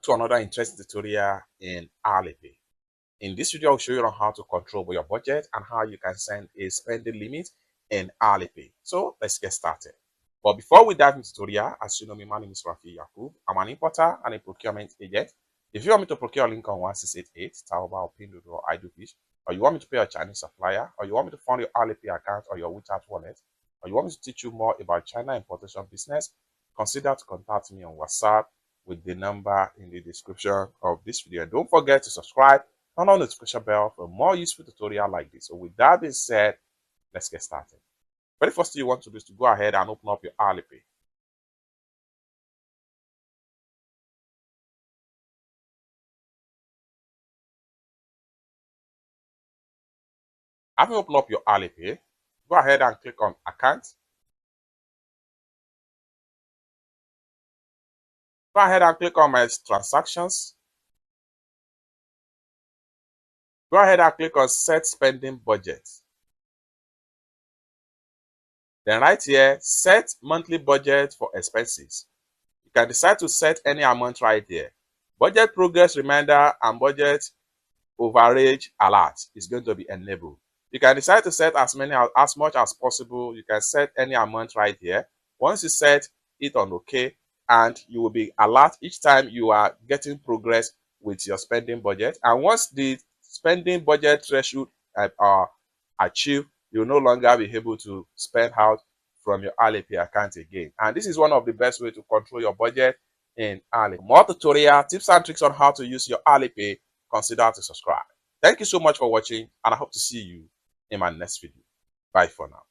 Welcome to another interesting tutorial in Alipay. In this video, I'll show you on how to control your budget and how you can send a spending limit in Alipay. So let's get started. But before we dive into the tutorial, as you know me, my name is Rafi Yakub. I'm an importer and a procurement agent. If you want me to procure a link on 1688, Taoba or Pinduoduo or Idofish, or you want me to pay a Chinese supplier, or you want me to fund your Alipay account or your WeChat wallet, or you want me to teach you more about China importation business, consider to contact me on WhatsApp with the number in the description of this video. And don't forget to subscribe, turn on the notification bell for more useful tutorial like this. So with that being said, let's get started. Very first thing you want to do is to go ahead and open up your Alipay. Having opened up your Alipay, go ahead and click on Account. Go ahead and click on My Transactions. Go ahead and click on Set Spending Budget. Then right here, Set Monthly Budget for Expenses. You can decide to set any amount right here. Budget Progress Reminder and Budget Overage Alert is going to be enabled. You can decide to set as much as possible. You can set any amount right here. Once you set it on OK, and you will be alert each time you are getting progress with your spending budget. And once the spending budget threshold are achieved, you'll no longer be able to spend out from your Alipay account again. And this is one of the best ways to control your budget in Alipay. For more tutorial tips and tricks on how to use your Alipay, consider to subscribe. Thank you so much for watching, and I hope to see you in my next video. Bye for now.